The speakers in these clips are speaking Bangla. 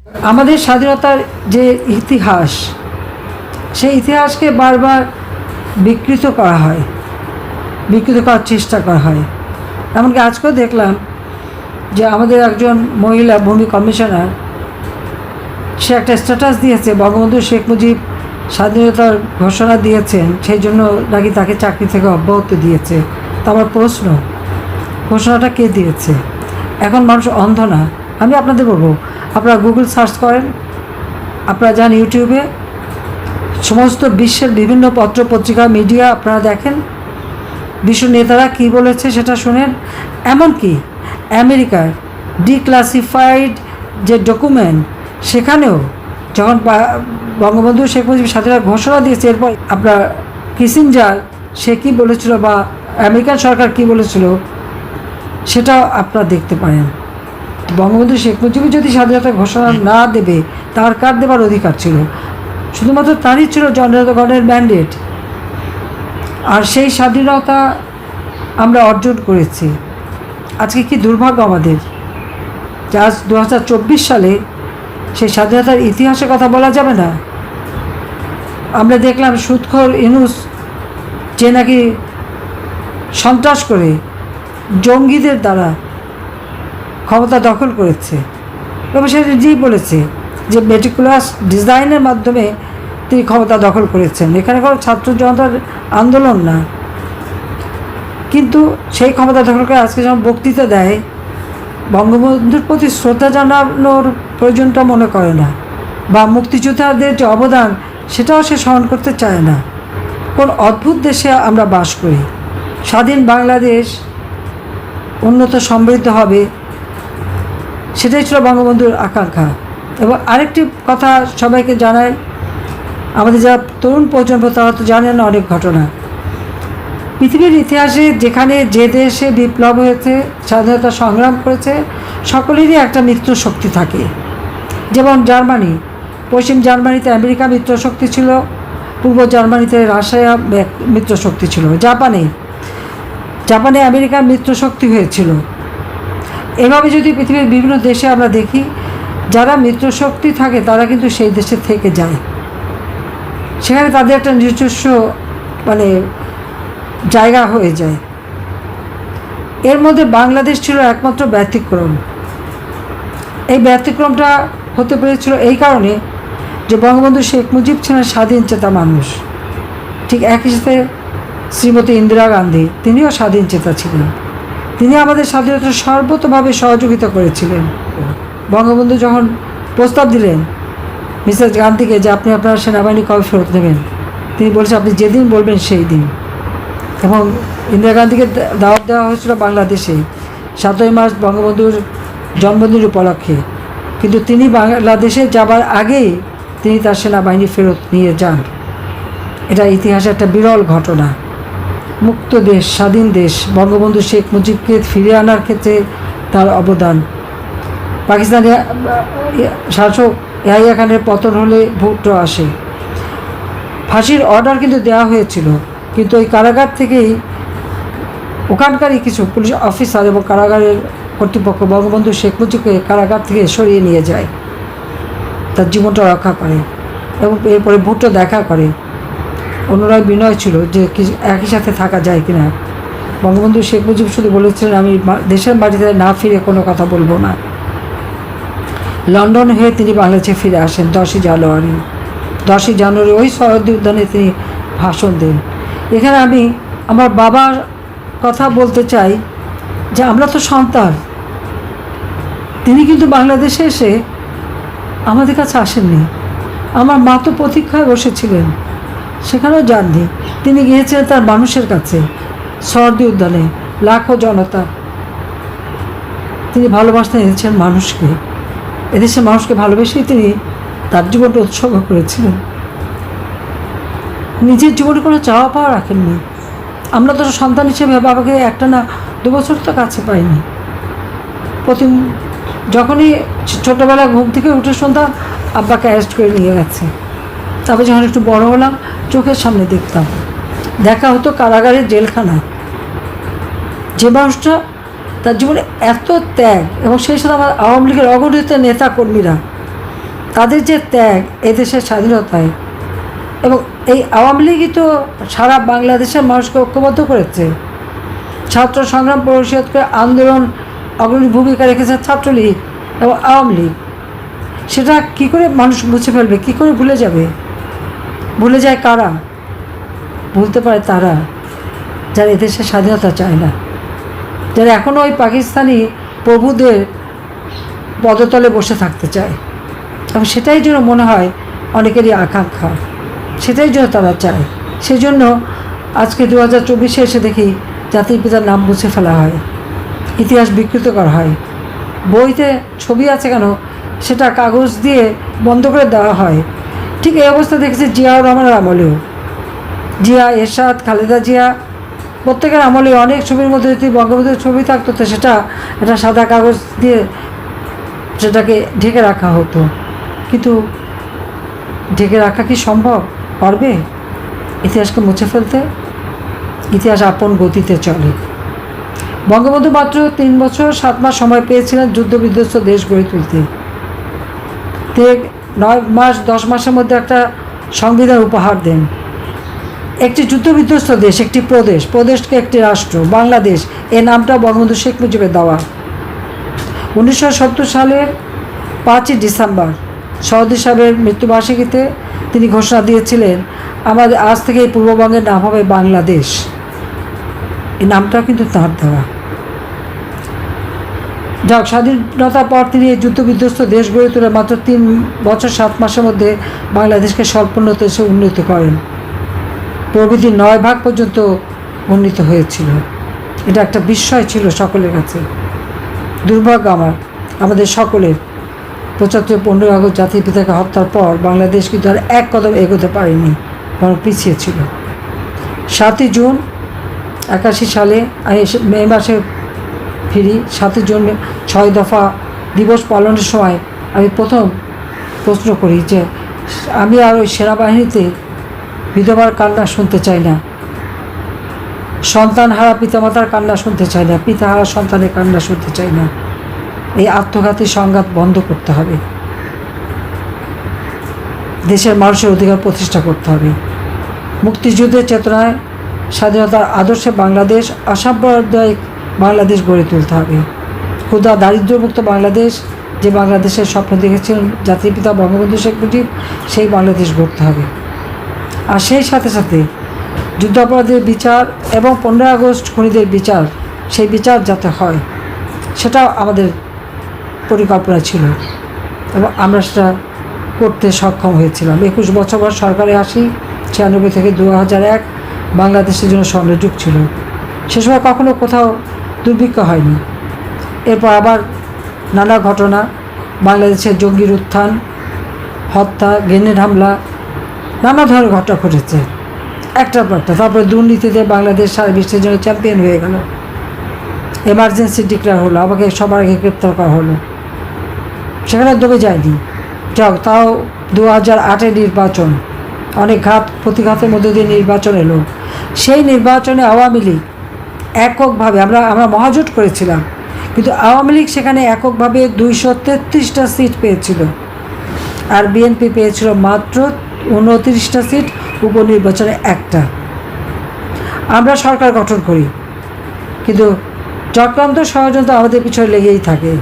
আমাদের স্বাধীনতার যে ইতিহাস, সেই ইতিহাসকে বারবার বিকৃত করা হয়, বিকৃত করার চেষ্টা করা হয়। এমনকি আজকেও দেখলাম যে আমাদের একজন মহিলা ভূমি কমিশনার, সে একটা স্ট্যাটাস দিয়েছে, বঙ্গবন্ধু শেখ মুজিব স্বাধীনতার ঘোষণা দিয়েছেন, সেই জন্য নাকি তাকে চাকরি থেকে অব্যাহতি দিয়েছে। তো আমার প্রশ্ন, ঘোষণাটা কে দিয়েছে? এখন মানুষ অন্ধ না। আমি আপনাদের বলবো, আপনারা গুগল সার্চ করেন, আপনারা যান ইউটিউবে, সমস্ত বিশ্বের বিভিন্ন পত্র পত্রিকা মিডিয়া আপনারা দেখেন, বিশ্ব নেতারা কী বলেছে সেটা শোনেন। এমনকি আমেরিকার ডিক্লাসিফাইড যে ডকুমেন্ট, সেখানেও যখন বঙ্গবন্ধু শেখ মুজিব স্বাধীনতার ঘোষণা দিয়েছে, এরপর আপনার কিসিঞ্জার সে কী বলেছিল বা আমেরিকান সরকার কী বলেছিল, সেটাও আপনারা দেখতে পারেন। বঙ্গবন্ধু শেখ মুজিব যদি স্বাধীনতার ঘোষণা না দেবে, তার কার দেবার অধিকার ছিল? শুধুমাত্র তারই ছিল জনগণের ম্যান্ডেট। আর সেই স্বাধীনতা আমরা অর্জন করেছি। আজকে কি দুর্ভাগ্য আমাদের যে আজ 2024 সালে সেই স্বাধীনতার ইতিহাসের কথা বলা যাবে না। আমরা দেখলাম সুদখোর ইউনূস, যে নাকি সন্ত্রাস করে জঙ্গিদের দ্বারা ক্ষমতা দখল করেছে, এবং সে নিজেই বলেছে যে মেটিকুলাস ডিজাইনের মাধ্যমে তিনি ক্ষমতা দখল করেছেন, এখানে কোনো ছাত্র জনতার আন্দোলন না। কিন্তু সেই ক্ষমতা দখল করে আজকে যখন বক্তৃতা দেয়, বঙ্গবন্ধুর প্রতি শ্রদ্ধা জানানোর প্রয়োজনটা মনে করে না, বা মুক্তিযোদ্ধাদের যে অবদান সেটাও সে স্মরণ করতে চায় না। কোন অদ্ভুত দেশে আমরা বাস করি। স্বাধীন বাংলাদেশ উন্নত সমৃদ্ধ হবে, সেটাই ছিল বঙ্গবন্ধুর আকাঙ্ক্ষা। এবং আরেকটি কথা সবাইকে জানাই, আমাদের যারা তরুণ প্রজন্ম তারা তো জানেন না অনেক ঘটনা। পৃথিবীর ইতিহাসে যেখানে যে দেশে বিপ্লব হয়েছে, স্বাধীনতা সংগ্রাম করেছে, সকলেরই একটা মিত্র শক্তি থাকে। যেমন জার্মানি, পশ্চিম জার্মানিতে আমেরিকা মিত্র শক্তি ছিল, পূর্ব জার্মানিতে রাশিয়া মিত্র শক্তি ছিল, জাপানে আমেরিকার মিত্র শক্তি হয়েছিল। এভাবে যদি পৃথিবীর বিভিন্ন দেশে আমরা দেখি, যারা মিত্র শক্তি থাকে তারা কিন্তু সেই দেশে থেকে যায়, সেখানে তাদের একটা নিজস্ব জায়গা হয়ে যায়। এর মধ্যে বাংলাদেশ ছিল একমাত্র ব্যতিক্রম। এই ব্যতিক্রমটা হতে পেরেছিল এই কারণে যে বঙ্গবন্ধু শেখ মুজিব ছিলেন স্বাধীন চেতা মানুষ। ঠিক একই সাথে শ্রীমতী ইন্দিরা গান্ধী, তিনিও স্বাধীন চেতা ছিলেন। তিনি আমাদের স্বাধীনতা সর্বতোভাবে সহযোগিতা করেছিলেন। বঙ্গবন্ধু যখন প্রস্তাব দিলেন মিসেস গান্ধীকে যে আপনি আপনার সেনাবাহিনী কবে ফেরত নেবেন, তিনি বলেছেন আপনি যেদিন বলবেন সেই দিন। এবং ইন্দিরা গান্ধীকে দাওয়াত দেওয়া হয়েছিল বাংলাদেশে 7ই মার্চ বঙ্গবন্ধুর জন্মদিন উপলক্ষে, কিন্তু তিনি বাংলাদেশে যাবার আগেই তিনি তার সেনাবাহিনী ফেরত নিয়ে যান। এটা ইতিহাসে একটা বিরল ঘটনা। মুক্ত দেশ, স্বাধীন দেশ, বঙ্গবন্ধু শেখ মুজিবকে ফিরিয়ে আনার ক্ষেত্রে তার অবদান। পাকিস্তানি শাসক ইয়াহিয়া খানের পতন হলে ভুট্টো আসে, ফাঁসির অর্ডার কিন্তু দেওয়া হয়েছিল, কিন্তু ওই কারাগার থেকেই ওখানকারই কিছু পুলিশ অফিসার এবং কারাগারের কর্তৃপক্ষ বঙ্গবন্ধু শেখ মুজিবকে কারাগার থেকে সরিয়ে নিয়ে যায়, তার জীবনটা রক্ষা করে। এবং এরপরে ভুট্টো দেখা করে, অনুরাগ বিনয় ছিল যে একই সাথে থাকা যায় কিনা। বঙ্গবন্ধু শেখ মুজিব শুধু বলেছিলেন আমি দেশের মাটিতে না ফিরে কোনো কথা বলবো না। লন্ডন হয়ে তিনি বাংলাদেশে ফিরে আসেন 10ই জানুয়ারি ওই শহীদ উদ্যানে তিনি ভাষণ দেন। এখানে আমি আমার বাবার কথা বলতে চাই যে আমরা তো সন্তান। তিনি কিন্তু বাংলাদেশে এসে আমাদের কাছে আসেননি। আমার মা তো প্রতীক্ষায় বসেছিলেন, সেখানেও যাননি। তিনি গিয়েছিলেন তার মানুষের কাছে, শহীদ উদ্যানে লাখো জনতা। তিনি ভালোবাসতে এনেছেন মানুষকে, এদেশের মানুষকে ভালোবেসেই তিনি তার জীবনটা উৎসর্গ করেছিলেন। নিজের জীবনে কোনো চাওয়া পাওয়া রাখেননি। আমরা তো সন্তান হিসেবে বাবাকে একটা না 2 বছর তো কাছে পাইনি। যখনই ছোটোবেলা ঘুম থেকে উঠে শুনতাম আব্বাকে অ্যারেস্ট করে নিয়ে গেছে। তারপর যখন একটু বড় হলাম চোখের সামনে দেখতাম, দেখা হতো কারাগারের জেলখানায়। যে মানুষটা তার জীবনে এত ত্যাগ, এবং সেই সাথে আমার আওয়ামী লীগের অগণিত নেতা কর্মীরা তাদের যে ত্যাগ এদেশের স্বাধীনতায়, এবং এই আওয়ামী লীগই তো সারা বাংলাদেশের মানুষকে ঐক্যবদ্ধ করেছে। ছাত্র সংগ্রাম পরিষদকে আন্দোলন অগ্রণী ভূমিকা রেখেছে ছাত্রলীগ এবং আওয়ামী লীগ। সেটা কী করে মানুষ মুছে ফেলবে, কী করে ভুলে যাবে? ভুলে যায় কারা? ভুলতে পারে তারা যারা এদেশের স্বাধীনতা চায় না, যারা এখনও ওই পাকিস্তানি প্রভুদের পদতলে বসে থাকতে চায়। এবং সেটাই জন্য মনে হয় অনেকেরই আকাঙ্ক্ষা, সেটাই জন্য তারা চায়। সেই জন্য আজকে 2024-এ এসে দেখি জাতির পিতার নাম মুছে ফেলা হয়, ইতিহাস বিকৃত করা হয়। বইতে ছবি আছে কেন, সেটা কাগজ দিয়ে বন্ধ করে দেওয়া হয়। ঠিক এই অবস্থা দেখেছি জিয়াউর রহমানের আমলেও। জিয়া, এরশাদ, খালেদা জিয়া প্রত্যেকের আমলে অনেক ছবির মধ্যে যদি বঙ্গবন্ধুর ছবি থাকতো তো সেটা একটা সাদা কাগজ দিয়ে সেটাকে ঢেকে রাখা হতো। কিন্তু ঢেকে রাখা কি সম্ভব? পারবে ইতিহাসকে মুছে ফেলতে? ইতিহাস আপন গতিতে চলে। বঙ্গবন্ধু মাত্র 3 বছর 7 মাস সময় পেয়েছিলেন যুদ্ধবিধ্বস্ত দেশ গড়ে তুলতে। 9 মাস 10 মাসের মধ্যে একটা সংবিধান উপহার দেন। একটি যুদ্ধবিধ্বস্ত দেশ, একটি প্রদেশকে একটি রাষ্ট্র, বাংলাদেশ, এই নামটা বঙ্গবন্ধু শেখ মুজিবের দেওয়া। 1970 সালের 5ই ডিসেম্বর সৌদি সাহেবের মৃত্যুবার্ষিকীতে তিনি ঘোষণা দিয়েছিলেন, আমাদের আজ থেকে এই পূর্ববঙ্গের নাম হবে বাংলাদেশ। এই নামটাও কিন্তু তাঁর দেওয়া। যাক, স্বাধীনতার পর তিনি এই যুদ্ধবিধ্বস্ত দেশ গড়ে তুলে মাত্র 3 বছর 7 মাসের মধ্যে বাংলাদেশকে স্বল্পোন্নত দেশে উন্নীত করেন। প্রবৃদ্ধি 9 ভাগ পর্যন্ত উন্নীত হয়েছিল। এটা একটা বিস্ময় ছিল সকলের কাছে। দুর্ভাগ্য আমাদের সকলের 75-15 আগস্ট জাতির পিতাকে হত্যার পর বাংলাদেশ কিন্তু আর এক কদম এগোতে পারেনি, বরং পিছিয়ে ছিল। 7ই জুন 81 সালে আমি মে মাসে ফিরি। 7ই জুন 6 দফা দিবস পালনের সময় আমি প্রথম প্রশ্ন করি যে আমি আর ওই সেনাবাহিনীতে বিধবার কান্না শুনতে চাই না, সন্তান হারা পিতামাতার কান্না শুনতে চাই না, পিতা হারা সন্তানের কান্না শুনতে চাই না। এই আত্মঘাতী সংঘাত বন্ধ করতে হবে। দেশের মানুষের অধিকার প্রতিষ্ঠা করতে হবে। মুক্তিযুদ্ধের চেতনায়, স্বাধীনতার আদর্শে বাংলাদেশ, অসাম্প্রদায়িক বাংলাদেশ গড়ে তুলতে হবে। ক্ষুধা দারিদ্র্যমুক্ত বাংলাদেশ, যে বাংলাদেশের স্বপ্ন দেখেছিলেন জাতির পিতা বঙ্গবন্ধু শেখ মুজিব, সেই বাংলাদেশ গড়তে হবে। আর সেই সাথে সাথে যুদ্ধাপরাধীদের বিচার এবং 15 আগস্ট খুনিদের বিচার, সেই বিচার যাতে হয় সেটাও আমাদের পরিকল্পনা ছিল এবং আমরা সেটা করতে সক্ষম হয়েছিলাম। 21 বছর পর সরকারে আসি। 96 থেকে 2001 বাংলাদেশের জন্য স্বর্ণযুগ ছিল। সে সময় কখনো কোথাও দুর্ভিক্ষ হয়নি। এরপর আবার নানা ঘটনা, বাংলাদেশের জঙ্গির উত্থান, হত্যা, গ্রেনেড হামলা, নানা ধরনের ঘটনা ঘটেছে একটার পর একটা। তারপরে দুর্নীতিতে বাংলাদেশ সারা বিশ্বের জন্য চ্যাম্পিয়ন হয়ে গেল। এমার্জেন্সি ডিক্লেয়ার হলো, আমাকে সবার আগে গ্রেপ্তার করা হলো। সেখানে দমে যায়নি। যাক, তাও 2008-এর নির্বাচন, অনেক ঘাত প্রতিঘাতের মধ্যে দিয়ে নির্বাচন এলো। সেই নির্বাচনে আওয়ামী লীগ এককভাবে, আমরা মহাজোট করেছিলাম, কিন্তু আওয়ামী লীগ সেখানে এককভাবে 233টা সিট পেয়েছিল, আর বিএনপি পেয়েছিল মাত্র 29টা সিট, উপনির্বাচনে একটা। আমরা সরকার গঠন করি, কিন্তু চক্রান্ত ষড়যন্ত্র আমাদের পিছনে লেগেই থাকে।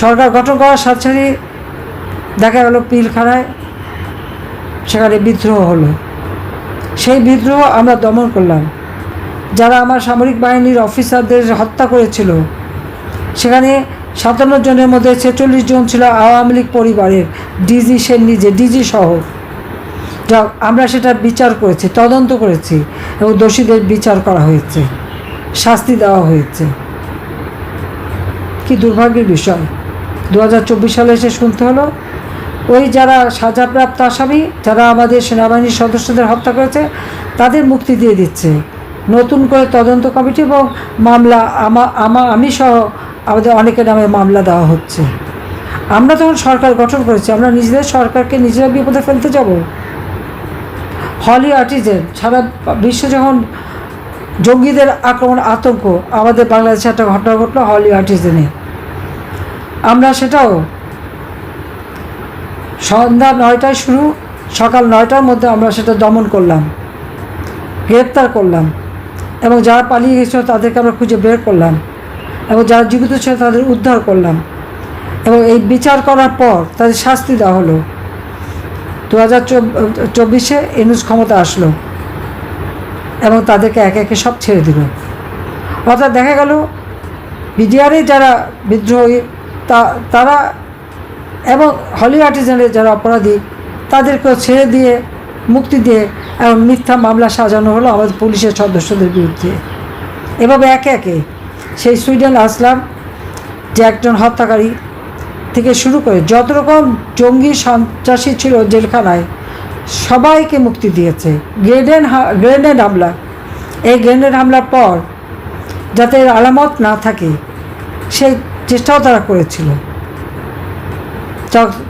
সরকার গঠন করার সাথে সাথে দেখা গেল পিলখানায় সেখানে বিদ্রোহ হলো। সেই বিদ্রোহ আমরা দমন করলাম। যারা আমার সামরিক বাহিনীর অফিসারদের হত্যা করেছিল, সেখানে 57 জনের মধ্যে 46 জন ছিল আওয়ামী লীগ পরিবারের, ডিজি সে নিজে, ডিজি সহ। যা আমরা সেটা বিচার করেছি, তদন্ত করেছি এবং দোষীদের বিচার করা হয়েছে, শাস্তি দেওয়া হয়েছে। কি দুর্ভাগ্যের বিষয়, 2024 সালে এসে শুনতে হলো ওই যারা সাজাপ্রাপ্ত আসামি, যারা আমাদের সেনাবাহিনীর সদস্যদের হত্যা করেছে, তাদের মুক্তি দিয়ে দিচ্ছে। নতুন করে তদন্ত কমিটি এবং মামলা আমি সহ আমাদের অনেকের নামে মামলা দেওয়া হচ্ছে। আমরা তখন সরকার গঠন করেছি, আমরা নিজেদের সরকারকে নিজেরা বিপদে ফেলতে যাব? হলি আর্টিজেন, সারা বিশ্বে যখন জঙ্গিদের আক্রমণ, আতঙ্ক, আমাদের বাংলাদেশে একটা ঘটনা ঘটলো হলি আর্টিজেনে। আমরা সেটাও সন্ধ্যা 9টায় শুরু, সকাল 9টার মধ্যে আমরা সেটা দমন করলাম, গ্রেপ্তার করলাম, এবং যারা পালিয়ে গেছিল তাদেরকে আমরা খুঁজে বের করলাম, এবং যারা জীবিত ছিল তাদের উদ্ধার করলাম, এবং এই বিচার করার পর তাদের শাস্তি দেওয়া হলো। 2024 ইউনূস ক্ষমতা আসলো এবং তাদেরকে একে একে সব ছেড়ে দিল। অর্থাৎ দেখা গেল বিডিআরে যারা বিদ্রোহী তারা এবং হলি আর্টিজানের যারা অপরাধী তাদেরকেও ছেড়ে দিয়ে, মুক্তি দিয়ে, এবং মিথ্যা মামলা সাজানো হলো আমাদের পুলিশের সদস্যদের বিরুদ্ধে। এভাবে একে একে সেই সুইডেন আসলাম যে একজন হত্যাকারী থেকে শুরু করে যত রকম জঙ্গি সন্ত্রাসী ছিল জেলখানায় সবাইকে মুক্তি দিয়েছে। গ্রেনেড হামলা, এই গ্রেনেড হামলার পর যাতে এর আলামত না থাকে সেই চেষ্টাও তারা করেছিল।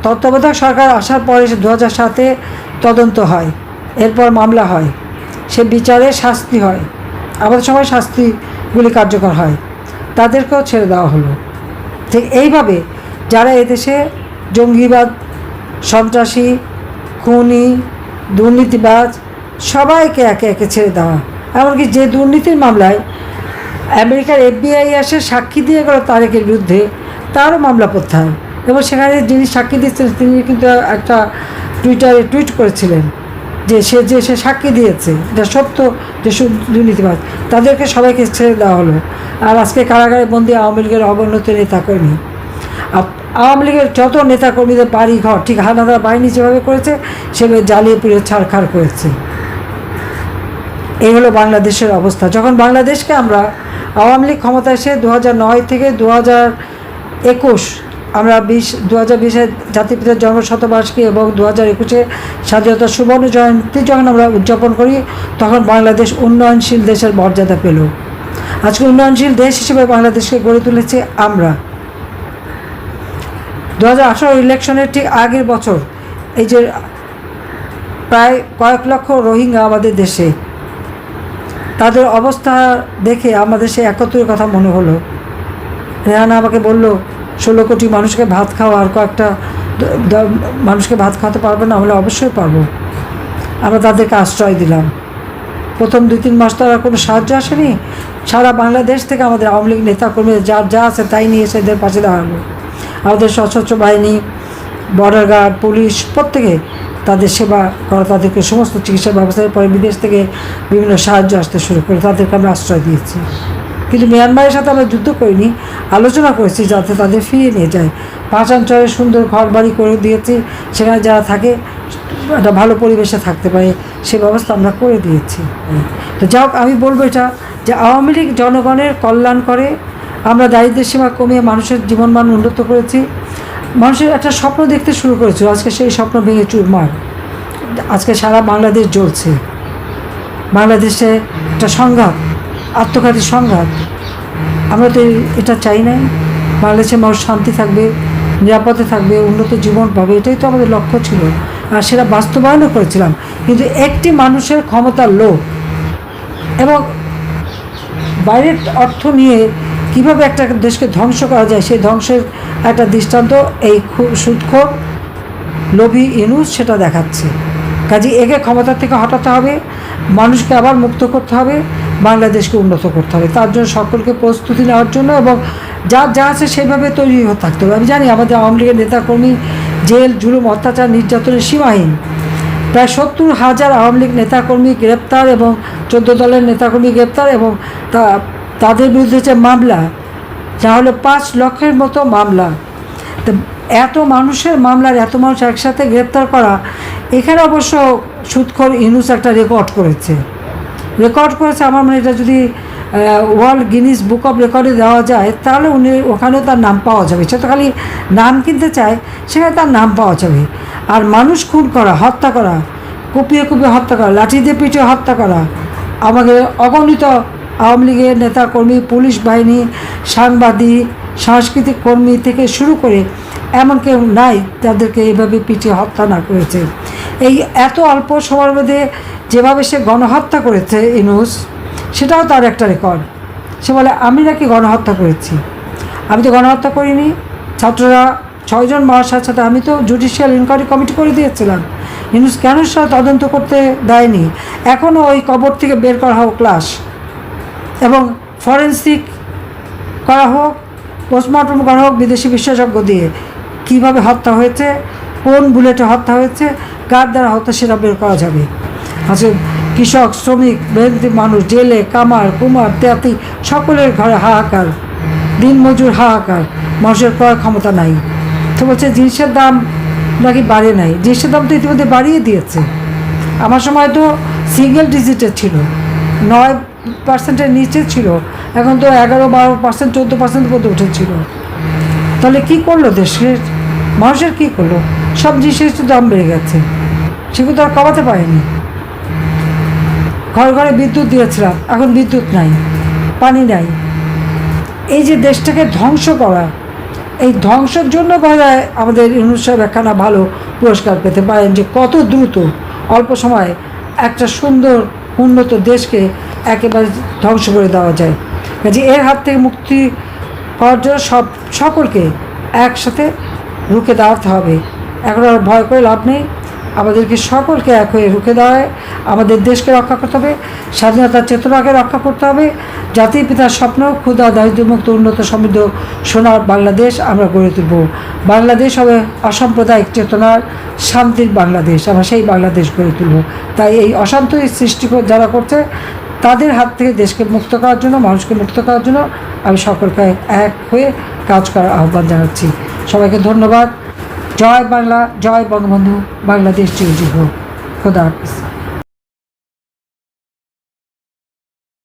তত্ত্বাবধায়ক সরকার আসার পরে 2007-এ তদন্ত হয়, এরপর মামলা হয়, সে বিচারে শাস্তি হয়, আমাদের সময় শাস্তিগুলি কার্যকর হয়, তাদেরকেও ছেড়ে দেওয়া হলো। ঠিক এইভাবে যারা এদেশে জঙ্গিবাদ, সন্ত্রাসী, খুনি, দুর্নীতিবাজ সবাইকে একে একে ছেড়ে দেওয়া। এমনকি যে দুর্নীতির মামলায় আমেরিকার FBI এসে সাক্ষী দিয়ে গেল তারেকের বিরুদ্ধে, তারও মামলা প্রত্যাহার। এবং সেখানে যিনি সাক্ষী দিচ্ছিলেন তিনি কিন্তু একটা টুইটারে টুইট করেছিলেন যে সে সাক্ষী দিয়েছে, এটা সত্য যে দুর্নীতিবাজ, তাদেরকে সবাইকে ছেড়ে দেওয়া হলো। আর আজকে কারাগারে বন্দী আওয়ামী লীগের অগণিত নেতাকর্মী, আওয়ামী লীগের যত নেতাকর্মীদের বাড়ি ঘর ঠিক হানাদার বাহিনী যেভাবে করেছে সেভাবে জ্বালিয়ে পুড়িয়ে ছাড়খাড় করেছে। এই হলো বাংলাদেশের অবস্থা। যখন বাংলাদেশকে আমরা আওয়ামী লীগ ক্ষমতা এসে 2009 থেকে 2021 আমরা 2020-এ জাতিপিতার জন্মশতবার্ষিকী এবং 2021-এ স্বাধীনতা সুবর্ণ জয়ন্তী যখন আমরা উদযাপন করি, তখন বাংলাদেশ উন্নয়নশীল দেশের মর্যাদা পেল। আজকে উন্নয়নশীল দেশ হিসেবে বাংলাদেশকে গড়ে তুলেছে আমরা। 2018 ইলেকশনের ঠিক আগের বছর এই যে প্রায় কয়েক লক্ষ রোহিঙ্গা আমাদের দেশে, তাদের অবস্থা দেখে আমাদের সে 71-এর কথা মনে হলো। রেহানা আমাকে বলল 16 কোটি মানুষকে ভাত খাওয়া, আর কয়েকটা মানুষকে ভাত খাওয়াতে পারবে না? আমরা অবশ্যই পারবো। আমরা তাদেরকে আশ্রয় দিলাম। প্রথম 2-3 মাস তো আর কোনো সাহায্য আসেনি। সারা বাংলাদেশ থেকে আমাদের আওয়ামী লীগ নেতাকর্মী যার যা আছে তাই নিয়ে এসে এদের পাশে দাঁড়ানো। আমাদের সশস্ত্র বাহিনী, বর্ডার গার্ড, পুলিশ প্রত্যেকে তাদের সেবা করা, তাদেরকে সমস্ত চিকিৎসার ব্যবস্থার পরে বিদেশ থেকে বিভিন্ন সাহায্য আসতে শুরু করে তাদেরকে আমরা আশ্রয় দিয়েছি। কিন্তু মিয়ানমারের সাথে আমরা যুদ্ধ করিনি, আলোচনা করেছি যাতে তাদের ফিরিয়ে নিয়ে যায়। 5 অঞ্চলে সুন্দর ঘর বাড়ি করে দিয়েছি, সেখানে যারা থাকে একটা ভালো পরিবেশে থাকতে পারে সে ব্যবস্থা আমরা করে দিয়েছি। তো যাই হোক, আমি বলবো এটা যে আওয়ামী লীগ জনগণের কল্যাণ করে। আমরা দারিদ্র্যের সীমা কমিয়ে মানুষের জীবনমান উন্নত করেছি। মানুষের একটা স্বপ্ন দেখতে শুরু করেছিল, আজকে সেই স্বপ্ন ভেঙে চুরমার। আজকে সারা বাংলাদেশ জ্বলছে। বাংলাদেশে একটা সংঘাত, আত্মঘাতী সংঘাত। আমরা তো এটা চাই নাই। বাংলাদেশের মানুষ শান্তি থাকবে, নিরাপদে থাকবে, উন্নত জীবন পাবে, এটাই তো আমাদের লক্ষ্য ছিল, আর সেটা বাস্তবায়নও করেছিলাম। কিন্তু একটি মানুষের ক্ষমতার লোভ এবং বাইরের অর্থ নিয়ে কীভাবে একটা দেশকে ধ্বংস করা যায় সেই ধ্বংসের একটা দৃষ্টান্ত এই সুদখোর লোভী ইউনূস সেটা দেখাচ্ছে। কাজে একে ক্ষমতা থেকে হটাতে হবে, মানুষকে আবার মুক্ত করতে হবে, বাংলাদেশকে উন্নত করতে হবে। তার জন্য সকলকে প্রস্তুতি নেওয়ার জন্য এবং যা আছে সেইভাবে তৈরি হয়ে থাকতে হবে। আমি জানি আমাদের আওয়ামী লীগের নেতাকর্মী জেল, জুলুম, অত্যাচার, নির্যাতনের সীমাহীন। প্রায় 70,000 আওয়ামী লীগ নেতাকর্মী গ্রেপ্তার এবং 14 দলের নেতাকর্মী গ্রেপ্তার, এবং তাদের বিরুদ্ধে যে মামলা, যা হলো 5 লক্ষের মতো মামলা। তো এত মানুষের মামলার এত মানুষ একসাথে গ্রেপ্তার করা, এখানে অবশ্য সুদখোর ইউনূস একটা রেকর্ড করেছে। আমার মানে এটা যদি ওয়ার্ল্ড গিনিস বুক অফ রেকর্ডে দেওয়া যায় তাহলে ওখানেও তার নাম পাওয়া যাবে। সে তো খালি নাম কিনতে চায়, সেখানে তার নাম পাওয়া যাবে। আর মানুষ খুন করা, হত্যা করা, কুপিয়ে হত্যা করা, লাঠি দিয়ে পিটিয়ে হত্যা করা, আমাদের অগণিত আওয়ামী লীগের নেতাকর্মী, পুলিশ বাহিনী, সাংবাদিক, সাংস্কৃতিক কর্মী থেকে শুরু করে এমন কেউ নাই তাদেরকে এভাবে পিটিয়ে হত্যা না করেছে। এই এত অল্প সময়ের মধ্যে যেভাবে সে গণহত্যা করেছে ইউনূস, সেটাও তার একটা রেকর্ড। সে বলে আমি নাকি গণহত্যা করেছি। আমি তো গণহত্যা করিনি, ছাত্ররা 6 জন মারার সাথে সাথে আমি তো জুডিশিয়াল ইনকোয়ারি কমিটি করে দিয়েছিলাম, কিন্তু কেন সেটা তদন্ত করতে দেয়নি? এখনও ওই কবর থেকে বের করা হোক লাশ, এবং ফরেন্সিক করা হোক, পোস্টমর্টম করা হোক বিদেশি বিশেষজ্ঞ দিয়ে, কীভাবে হত্যা হয়েছে, কোন বুলেটে হত্যা হয়েছে, কার দ্বারা হত্যা, সেটা বের করা যাবে। আচ্ছা, কৃষক, শ্রমিক, মেহনতি মানুষ, জেলে, কামার, কুমার, তেয়াতি, সকলের ঘরে হাহাকার, দিনমজুর হাহাকার, মানুষের ক্রয় ক্ষমতা নাই। তো বলছে জিনিসের দাম নাকি বাড়ে নাই, জিনিসের দাম তো ইতিমধ্যে বাড়িয়ে দিয়েছে। আমার সময় তো সিঙ্গেল ডিজিটের ছিল, 9%-এর নিচে ছিল, এখন তো 11-12%, 14% পর্যন্ত উঠেছিল। তাহলে কী করলো দেশের মানুষের, কী করলো? সব জিনিসের দাম বেড়ে গেছে, সেগুলো তো আর কমাতে পারেনি। ঘরে ঘরে বিদ্যুৎ দিয়েছিলাম, এখন বিদ্যুৎ নাই, পানি নাই। এই যে দেশটাকে ধ্বংস করা, এই ধ্বংসের জন্য বোধহয় আমাদের ইউনূস সাহেব একখানা ভালো পুরস্কার পেতে পারেন, যে কত দ্রুত অল্প সময়ে একটা সুন্দর উন্নত দেশকে একেবারে ধ্বংস করে দেওয়া যায়। কাজে এর হাত থেকে মুক্তি পাওয়ার জন্য সকলকে একসাথে রুখে দাঁড়াতে হবে। এখন আর ভয় করে লাভ নেই, আমাদেরকে সকলকে এক হয়ে রুখে দাঁড়ায় আমাদের দেশকে রক্ষা করতে হবে, স্বাধীনতার চেতনাকে রক্ষা করতে হবে। জাতির পিতার স্বপ্ন ক্ষুধা দারিদ্র্যমুক্ত উন্নত সমৃদ্ধ সোনার বাংলাদেশ আমরা গড়ে তুলব। বাংলাদেশ হবে অসাম্প্রদায়িক চেতনার শান্তির বাংলাদেশ, আমরা সেই বাংলাদেশ গড়ে তুলব। তাই এই অশান্তি সৃষ্টি যারা করছে তাদের হাত থেকে দেশকে মুক্ত করার জন্য, মানুষকে মুক্ত করার জন্য আমি সকলকে এক হয়ে কাজ করার আহ্বান জানাচ্ছি। সবাইকে ধন্যবাদ। জয় বাংলা, জয় বঙ্গবন্ধু, বাংলাদেশ চিরজীবী হোক। খোদা হাফেজ।